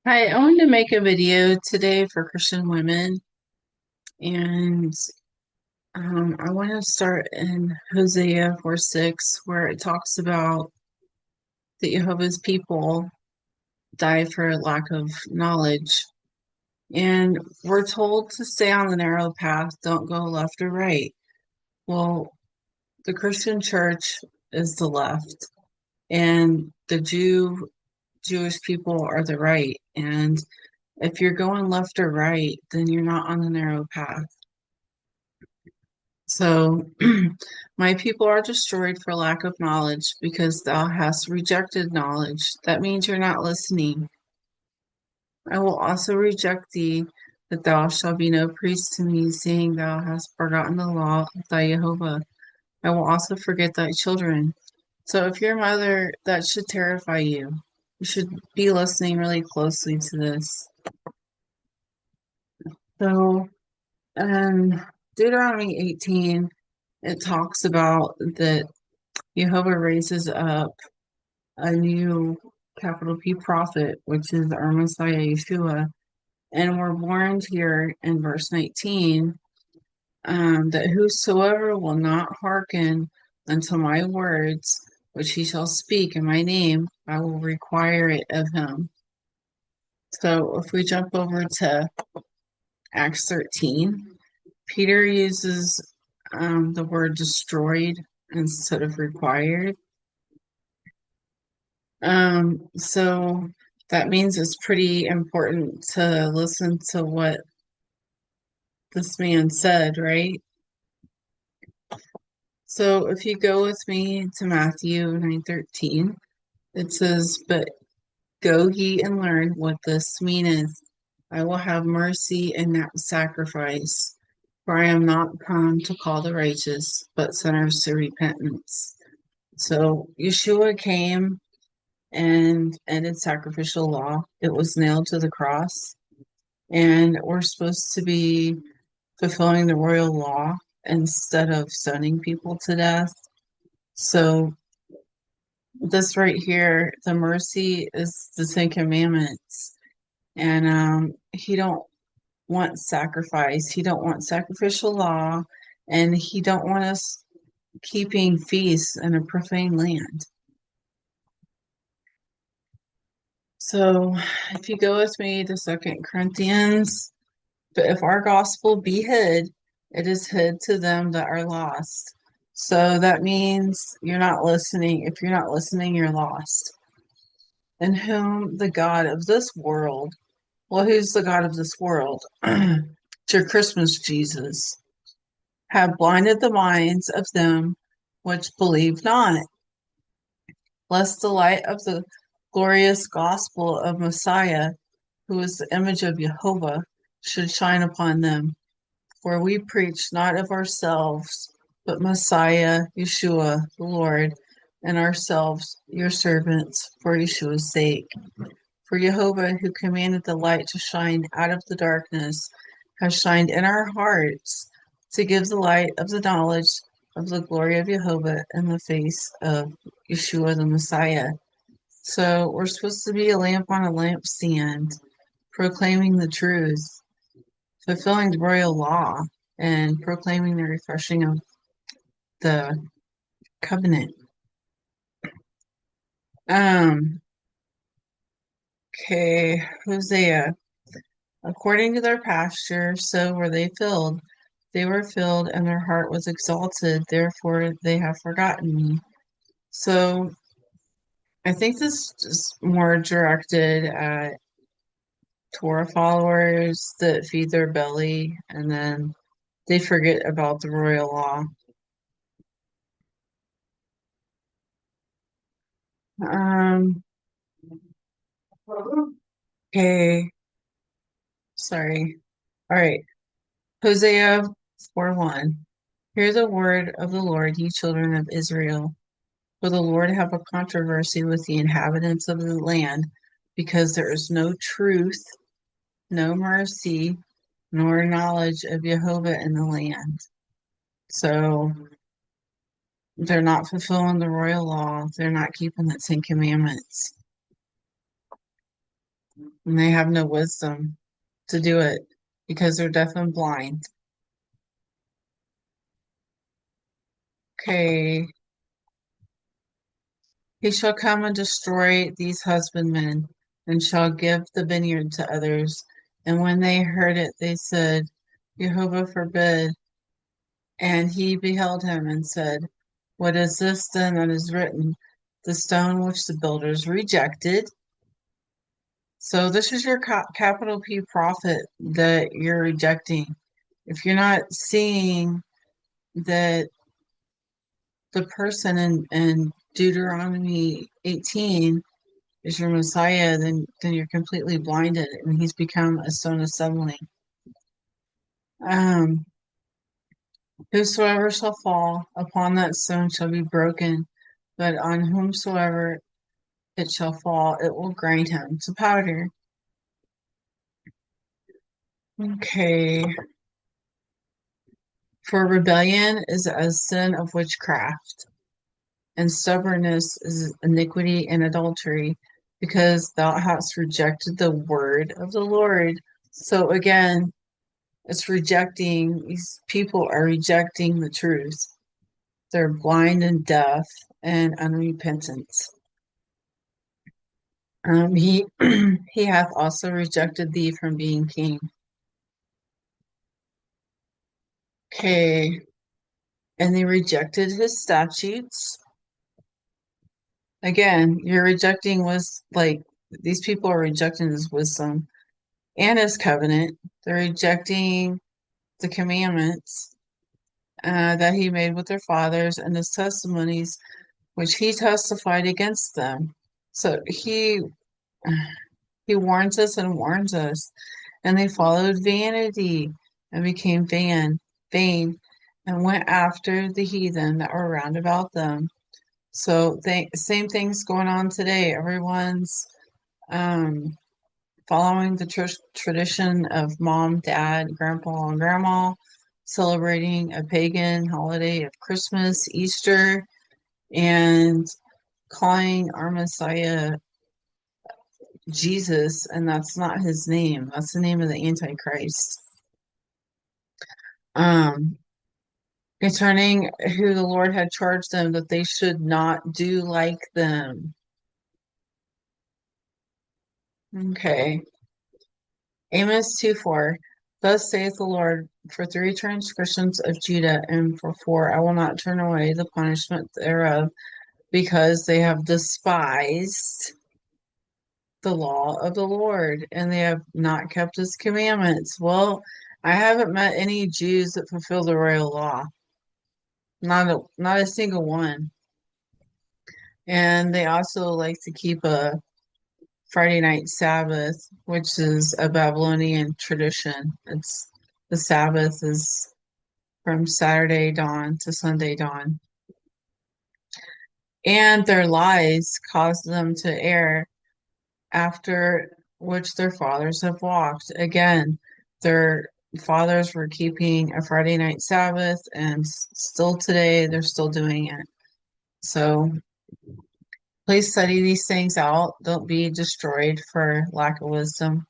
Hi, I wanted to make a video today for Christian women, and I want to start in Hosea 4:6, where it talks about that Jehovah's people die for lack of knowledge. And we're told to stay on the narrow path, don't go left or right. Well, the Christian church is the left, and the Jewish people are the right. And if you're going left or right, then you're not on the narrow path. So, my people are destroyed for lack of knowledge, because thou hast rejected knowledge. That means you're not listening. I will also reject thee, that thou shalt be no priest to me, seeing thou hast forgotten the law of thy Jehovah. I will also forget thy children. So, if you're a mother, that should terrify you. You should be listening really closely to this. So, um, Deuteronomy 18, it talks about that Jehovah raises up a new capital P prophet, which is our Messiah Yeshua. And we're warned here in verse 19, that whosoever will not hearken unto my words, which he shall speak in my name, I will require it of him. So if we jump over to Acts 13, Peter uses the word destroyed instead of required. So that means it's pretty important to listen to what this man said, right? So if you go with me to Matthew 9:13, it says, "But go ye and learn what this meaneth. I will have mercy and not sacrifice, for I am not come to call the righteous, but sinners to repentance." So Yeshua came and ended sacrificial law. It was nailed to the cross. And we're supposed to be fulfilling the royal law instead of stoning people to death. So this right here, the mercy is the Ten Commandments, and he don't want sacrifice. He don't want sacrificial law, and he don't want us keeping feasts in a profane land. So if you go with me to Second Corinthians, but if our gospel be hid, it is hid to them that are lost. So that means you're not listening. If you're not listening, you're lost. In whom the God of this world, well, who's the God of this world? It's your Christmas Jesus, have blinded the minds of them which believe not, lest the light of the glorious gospel of Messiah, who is the image of Jehovah, should shine upon them. For we preach not of ourselves, but Messiah, Yeshua, the Lord, and ourselves, your servants, for Yeshua's sake. For Jehovah, who commanded the light to shine out of the darkness, has shined in our hearts to give the light of the knowledge of the glory of Jehovah in the face of Yeshua the Messiah. So we're supposed to be a lamp on a lampstand, proclaiming the truth, fulfilling the royal law, and proclaiming the refreshing of the covenant. Um, okay, Hosea. According to their pasture, so were they filled. They were filled, and their heart was exalted. Therefore, they have forgotten me. So, I think this is more directed at Torah followers that feed their belly and then they forget about the royal law. Um, okay, sorry. All right. Hosea 4:1. Hear the word of the Lord, ye children of Israel. For the Lord have a controversy with the inhabitants of the land, because there is no truth, no mercy, nor knowledge of Jehovah in the land. So they're not fulfilling the royal law. They're not keeping the Ten Commandments. and they have no wisdom to do it because they're deaf and blind. Okay. He shall come and destroy these husbandmen, and shall give the vineyard to others. And when they heard it, they said, Jehovah forbid. And he beheld him and said, What is this then that is written? The stone which the builders rejected. So this is your capital P prophet that you're rejecting. If you're not seeing that the person in Deuteronomy 18 is your Messiah, then you're completely blinded, and he's become a stone assembly. Um, Whosoever shall fall upon that stone shall be broken, but on whomsoever it shall fall, it will grind him to powder. Okay. For rebellion is a sin of witchcraft, and stubbornness is iniquity and adultery, because thou hast rejected the word of the Lord. So again, it's rejecting, these people are rejecting the truth. They're blind and deaf and unrepentant. He he hath also rejected thee from being king. Okay, and they rejected his statutes. Again, you're rejecting was like these people are rejecting his wisdom and his covenant. They're rejecting the commandments that he made with their fathers and his testimonies, which he testified against them. So he warns us and warns us, and they followed vanity and became vain, and went after the heathen that were round about them. So same things going on today. Everyone's um, following the tradition of mom, dad, grandpa, and grandma, celebrating a pagan holiday of Christmas, Easter, and calling our Messiah Jesus, and that's not his name. That's the name of the Antichrist. Um, Concerning who the Lord had charged them that they should not do like them. Okay. Amos 2:4. Thus saith the Lord, for 3 transgressions of Judah, and for 4 I will not turn away the punishment thereof, because they have despised the law of the Lord, and they have not kept his commandments. Well, I haven't met any Jews that fulfill the royal law. Not a single one. And they also like to keep a Friday night Sabbath, which is a Babylonian tradition. It's the Sabbath is from Saturday dawn to Sunday dawn. And their lies cause them to err, after which their fathers have walked. Again, their fathers were keeping a Friday night Sabbath, and still today they're still doing it. So please study these things out. Don't be destroyed for lack of wisdom.